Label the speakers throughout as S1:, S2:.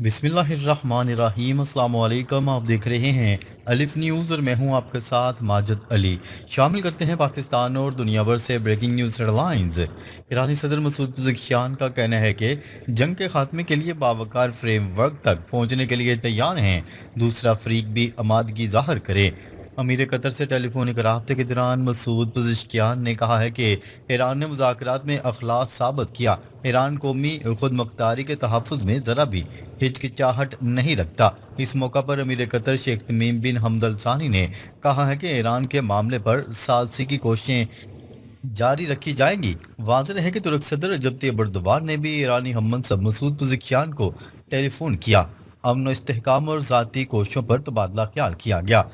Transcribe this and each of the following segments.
S1: बिस्मिल्लाहिर्रहमानिर्रहीम। अस्सलाम वालेकुम। आप देख रहे हैं अलिफ न्यूज़ और मैं हूं आपके साथ माजिद अली। शामिल करते हैं पाकिस्तान और दुनिया भर से ब्रेकिंग न्यूज़ हेडलाइंस। ईरानी सदर मसूद पज़ेश्कियान का कहना है कि जंग के खात्मे के लिए बावकार फ्रेमवर्क तक पहुंचने के लिए तैयार हैं, दूसरा फरीक भी आमादगी ज़ाहिर करे। अमीर कतर से टेलीफोनिक राब्ते के दौरान मसूद पज़ेश्कियान ने कहा है कि ईरान ने मुज़ाकरात में अखलास साबित किया। ईरान कौमी खुद मुख्तारी के तहफ़्फ़ुज़ में ज़रा भी हिचकिचाहट नहीं रखता। इस मौका पर अमीर कतर शेख तमीम बिन हमद अल सानी ने कहा है कि ईरान के मामले पर सालसी की कोशिशें जारी रखी जाएंगी। वाज़ेह है कि तुर्क सदर रजब तैयब एर्दोगान ने भी ईरानी हममनसब मसूद पज़ेश्कियान को टेलीफोन किया। अमन व इस्तेहकाम और ज़ाती कोशिशों पर तबादला ख्याल किया गया।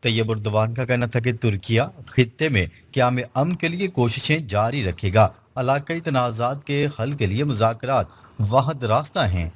S1: तैयब एर्दोगान का कहना था कि तुर्किया खित्ते में क़याम अमन के लिए कोशिशें जारी रखेगा। इलाकाई तनाज़ात के हल के लिए मुज़ाकरात वाहिद रास्ता हैं।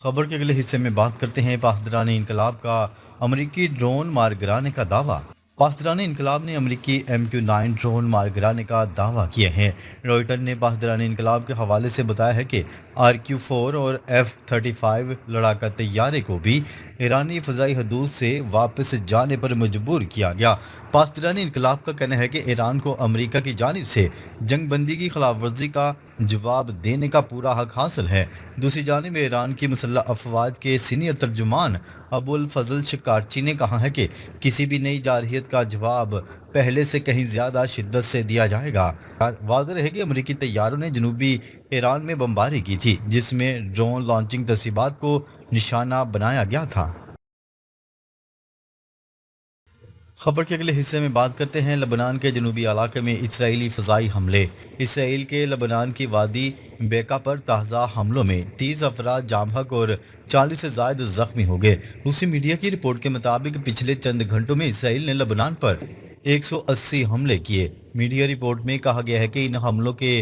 S1: खबर के अगले हिस्से में बात करते हैं पासदारान इनकलाब का अमरीकी ड्रोन मार गिराने का दावा। पासदारान इनकलाब ने अमरीकी MQ-9 ड्रोन मार गिराने का दावा किया है। रॉयटर ने पासदारान इनकलाब के हवाले से बताया है कि RQ-4 और F-35 लड़ाका तैयारे को भी ईरानी फ़ज़ाई हदूद से वापस जाने पर मजबूर किया गया। पासदारान इनकलाब का कहना है कि ईरान को अमरीका की जानिब से जंग बंदी की खिलाफ वर्जी का जवाब देने का पूरा हक हासिल है। दूसरी जानिब ईरान की मुसल्लह अफवाज के सीनियर तर्जुमान अबुल फजल शिकारची ने कहा है कि किसी भी नई जारहियत का जवाब पहले से कहीं ज़्यादा शिद्दत से दिया जाएगा। वाज़ेह है कि अमरीकी तैयारों ने जनूबी ईरान में बमबारी की थी, जिसमें ड्रोन लॉन्चिंग तस्वीबात को निशाना बनाया गया था। खबर के अगले हिस्से में बात करते हैं लबनान के जनूबी इलाके में इसराइली फ़ज़ाई हमले। इसराइल के लबनान की वादी बेका पर ताज़ा हमलों में 30 अफराद जाम हक और 40 से ज़ायद ज़ख्मी हो गए। रूसी मीडिया की रिपोर्ट के मुताबिक पिछले चंद घंटों में इसराइल ने लबनान पर 180 हमले किए। मीडिया रिपोर्ट में कहा गया है कि इन हमलों के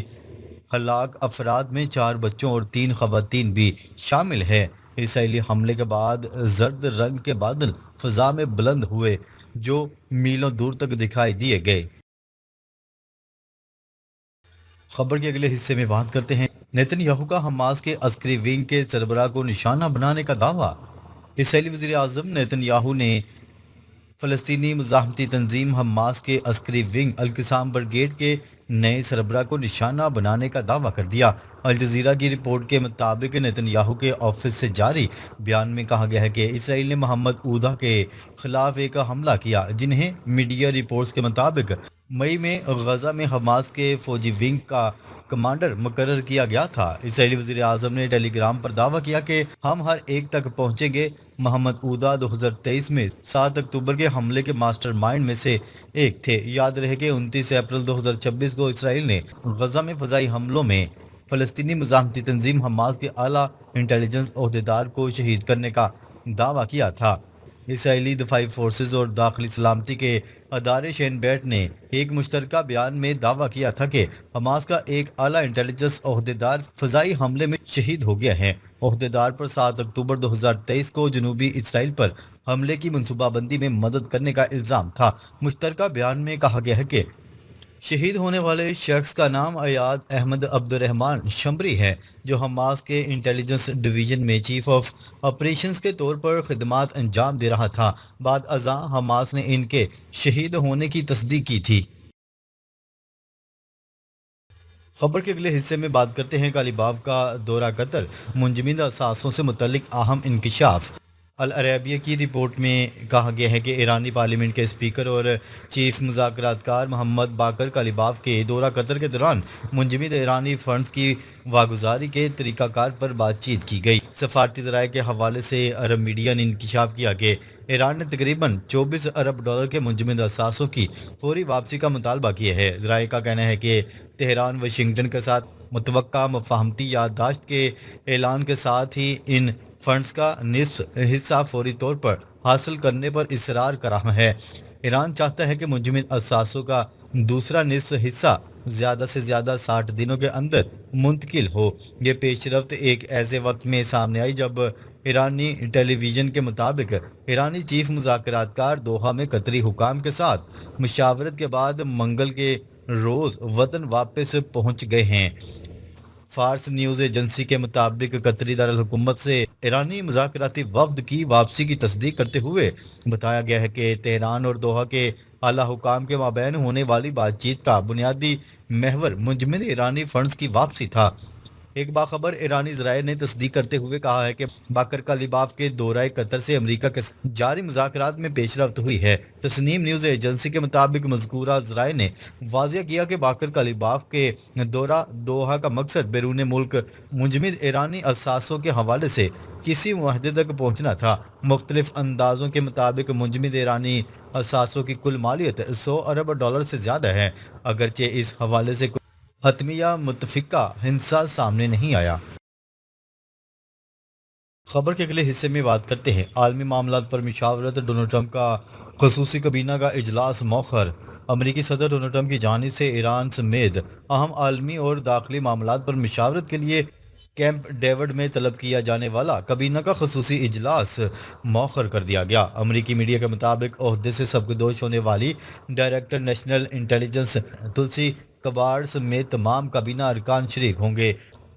S1: हलाक अफराद में 4 बच्चों और 3 खवातीन भी शामिल है। इसराइली हमले के बाद जर्द रंग के बादल फ़ज़ा में बुलंद हुए जो मीलों दूर तक दिखाई दिए गए। खबर के अगले हिस्से में बात करते हैं नेतन्याहू का हमास के अस्करी विंग के सरबराह को निशाना बनाने का दावा। इसराइली वज़ीर आज़म नेतन्याहू ने फ़लस्तीनी मुज़ाहमती तंजीम हमास के अस्करी विंग अल-क़िसाम ब्रिगेड के नए सरबराह को निशाना बनाने का दावा कर दिया। अल जज़ीरा की रिपोर्ट के मुताबिक नेतन्याहू के ऑफिस से जारी बयान में कहा गया है कि इसराइल ने मोहम्मद ऊदा के खिलाफ एक हमला किया, जिन्हें मीडिया रिपोर्ट्स के मुताबिक मई में गजा में हमास के फौजी विंग का कमांडर मुकर्रर किया गया था। इसराइली वज़ीर आज़म ने टेलीग्राम पर दावा किया कि हम हर एक तक पहुंचेंगे। मोहम्मद ऊदा 2023 में 7 अक्टूबर के हमले के मास्टरमाइंड में से एक थे। याद रहे कि 29 अप्रैल 2026 को इसराइल ने गजा में फ़ज़ाई हमलों में फ़लस्तीनी मुज़ाहमती तंजीम हमास के आला इंटेलिजेंस ओहदेदार को शहीद करने का दावा किया था। इसराइली दफाई फोर्सेज और दाखिली सलामती के अदारे शेन बैट ने एक मुश्तरका बयान में दावा किया था कि हमास का एक आला इंटेलिजेंस ओहदेदार फ़ज़ाई हमले में शहीद हो गया है। ओहदेदार पर 7 अक्टूबर 2023 को जनूबी इसराइल पर हमले की मनसूबाबंदी में मदद करने का इल्ज़ाम था। मुश्तरका बयान में कहा गया है कि शहीद होने वाले शख्स का नाम अयाद अहमद अब्दुर्रहमान शमरी है, जो हमास के इंटेलिजेंस डिवीज़न में चीफ ऑफ ऑपरेशंस के तौर पर खिदमात अंजाम दे रहा था। बाद अज़ा हमास ने इनके शहीद होने की तस्दीक की थी। खबर के अगले हिस्से में बात करते हैं कालीबाब का दौरा कतर, मुंजमदा असासों से मुतल्लिक अहम इंकशाफ। अल अरबिया की रिपोर्ट में कहा गया है कि ईरानी पार्लियामेंट के स्पीकर और चीफ मुज़ाकरातकार मोहम्मद बाकर कालीबाफ के दौरा कतर के दौरान मुंजमद ईरानी फंड्स की वागुजारी के तरीक़ाकार पर बातचीत की गई। सफारती ज़राए के हवाले से अरब मीडिया ने इंकशाफ किया कि ईरान ने तकरीबन 24 अरब डॉलर के मुंजमद असासों की फौरी वापसी का मुतालबा किया है। ज़राए का कहना है कि तेहरान वाशिंगटन के साथ मुतवक्का मफाहमती याददाश्त के ऐलान के साथ ही इन फंड्स का निस्फ हिस्सा फौरी तौर पर हासिल करने पर इसरार कर रहा है। ईरान चाहता है कि मुंजमद असासों का दूसरा निस्फ हिस्सा ज़्यादा से ज़्यादा 60 दिनों के अंदर मुंतकिल हो। ये पेशरफ्त एक ऐसे वक्त में सामने आई जब ईरानी टेलीविज़न के मुताबिक ईरानी चीफ मुज़ाकरातकार दोहा में कतरी हुकाम के साथ मुशावरत के बाद मंगल के रोज़ वतन वापस पहुंच गए हैं। فارس نیوز ایجنسی کے مطابق قطری دارالحکومت سے ایرانی مذاکراتی وفد کی واپسی کی تصدیق کرتے ہوئے بتایا گیا ہے کہ تہران اور دوحہ کے اعلیٰ حکام کے مابین ہونے والی بات چیت کا بنیادی محور منجمد ایرانی فنڈز کی واپسی تھا۔ ایک باخبر ایرانی ذرائع نے تصدیق کرتے ہوئے کہا ہے کہ باقر کالیباف کے دورہ قطر سے امریکہ کے ساتھ جاری مذاکرات میں پیش رفت ہوئی ہے۔ تسنیم نیوز ایجنسی کے مطابق مذکورہ ذرائع نے واضح کیا کہ باقر کالیباف کے دورہ دوحہ کا مقصد بیرون ملک منجمد ایرانی اثاثوں کے حوالے سے کسی معاہدے تک پہنچنا تھا۔ مختلف اندازوں کے مطابق منجمد ایرانی اثاثوں کی کل مالیت 100 ارب ڈالر سے زیادہ ہے، اگرچہ اس حوالے سے کوئی حتمی یا متفقہ ہندسہ سامنے نہیں آیا۔ خبر کے اگلے حصے میں بات کرتے ہیں عالمی معاملات پر مشاورت ڈونلڈ ٹرمپ کا خصوصی کابینہ کا اجلاس مؤخر۔ امریکی صدر ڈونلڈ ٹرمپ کی جانب سے ایران سمیت اہم عالمی اور داخلی معاملات پر مشاورت کے لیے کیمپ ڈیوڈ میں طلب کیا جانے والا کابینہ کا خصوصی اجلاس مؤخر کر دیا گیا۔ امریکی میڈیا کے مطابق عہدے سے سبکدوش ہونے والی ڈائریکٹر نیشنل انٹیلیجنس تلسی کبارڈ سمیت تمام کابینہ ارکان شریک ہوں گے۔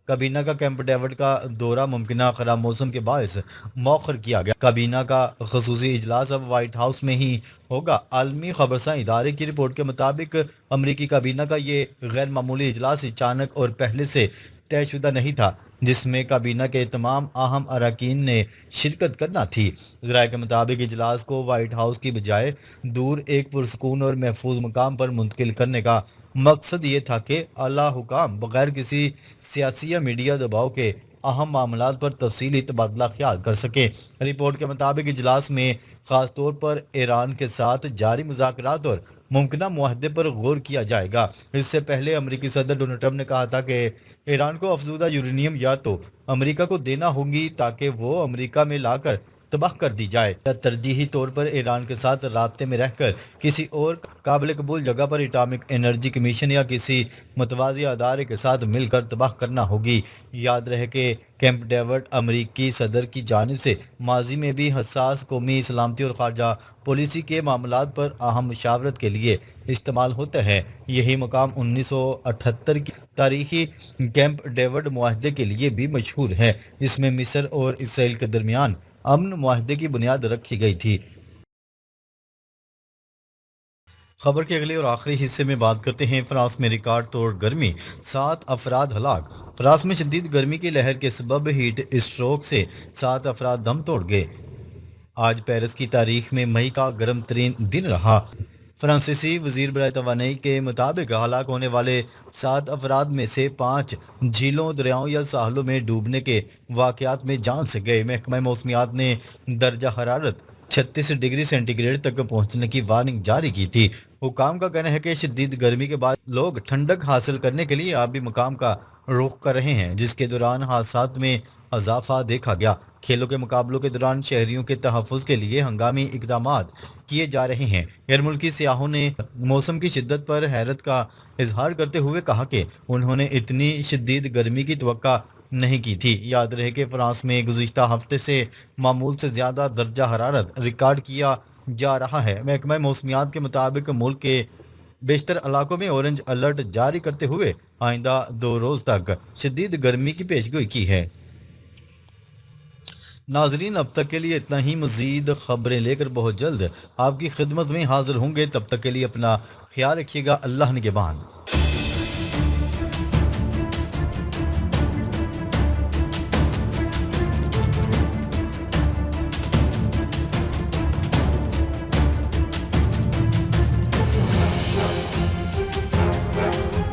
S1: کابینہ کا کیمپ ڈیوڈ کا دورہ ممکنہ خراب موسم کے باعث مؤخر کیا گیا۔ کابینہ کا خصوصی اجلاس اب وائٹ ہاؤس میں ہی ہوگا۔ عالمی خبرساں ادارے کی رپورٹ کے مطابق امریکی کابینہ کا یہ غیر معمولی اجلاس اچانک اور پہلے سے طے شدہ نہیں تھا، جس میں کابینہ کے تمام اہم اراکین نے شرکت کرنا تھی۔ ذرائع کے مطابق اجلاس کو وائٹ ہاؤس کی بجائے دور ایک پرسکون اور محفوظ مقام پر منتقل کرنے کا مقصد یہ تھا کہ اعلیٰ حکام بغیر کسی سیاسی یا میڈیا دباؤ کے اہم معاملات پر تفصیلی تبادلہ خیال کر سکیں۔ رپورٹ کے مطابق اجلاس میں خاص طور پر ایران کے ساتھ جاری مذاکرات اور ممکنہ معاہدے پر غور کیا جائے گا۔ اس سے پہلے امریکی صدر ڈونلڈ ٹرمپ نے کہا تھا کہ ایران کو افزودہ یورینیم یا تو امریکہ کو دینا ہوگی تاکہ وہ امریکہ میں لا کر تباہ کر دی جائے، یا ترجیحی طور پر ایران کے ساتھ رابطے میں رہ کر کسی اور قابل قبول جگہ پر اٹامک انرجی کمیشن یا کسی متوازی ادارے کے ساتھ مل کر تباہ کرنا ہوگی۔ یاد رہے کہ کیمپ ڈیوڈ امریکی صدر کی جانب سے ماضی میں بھی حساس قومی سلامتی اور خارجہ پالیسی کے معاملات پر اہم مشاورت کے لیے استعمال ہوتا ہے۔ یہی مقام 1978 کی تاریخی کیمپ ڈیوڈ معاہدے کے لیے بھی مشہور ہے، جس میں مصر اور اسرائیل کے درمیان امن معاہدے کی بنیاد رکھی گئی تھی۔ خبر کے اگلے اور آخری حصے میں بات کرتے ہیں فرانس میں ریکارڈ توڑ گرمی، 7 افراد ہلاک۔ فرانس میں شدید گرمی کی لہر کے سبب ہیٹ اسٹروک سے 7 افراد دم توڑ گئے۔ آج پیرس کی تاریخ میں مئی کا گرم ترین دن رہا۔ فرانسیسی وزیر برائے توانائی کے مطابق ہلاک ہونے والے 7 افراد میں سے 5 جھیلوں، دریاؤں یا ساحلوں میں ڈوبنے کے واقعات میں جان سے گئے۔ محکمہ موسمیات نے درجہ حرارت 36 ڈگری سینٹی گریڈ تک پہنچنے کی وارننگ جاری کی تھی۔ حکام کا کہنا ہے کہ شدید گرمی کے بعد لوگ ٹھنڈک حاصل کرنے کے لیے آبی مقام کا رخ کر رہے ہیں، جس کے دوران حادثات میں اضافہ دیکھا گیا۔ کھیلوں کے مقابلوں کے دوران شہریوں کے تحفظ کے لیے ہنگامی اقدامات کیے جا رہے ہیں۔ غیر ملکی سیاحوں نے موسم کی شدت پر حیرت کا اظہار کرتے ہوئے کہا کہ انہوں نے اتنی شدید گرمی کی توقع نہیں کی تھی۔ یاد رہے کہ فرانس میں گزشتہ ہفتے سے معمول سے زیادہ درجہ حرارت ریکارڈ کیا جا رہا ہے۔ محکمہ موسمیات کے مطابق ملک کے بیشتر علاقوں میں اورنج الرٹ جاری کرتے ہوئے آئندہ 2 روز تک شدید گرمی کی پیشگوئی کی ہے۔ ناظرین، اب تک کے لیے اتنا ہی۔ مزید خبریں لے کر بہت جلد آپ کی خدمت میں حاضر ہوں گے۔ تب تک کے لیے اپنا خیال رکھیے گا۔ اللہ نگہبان۔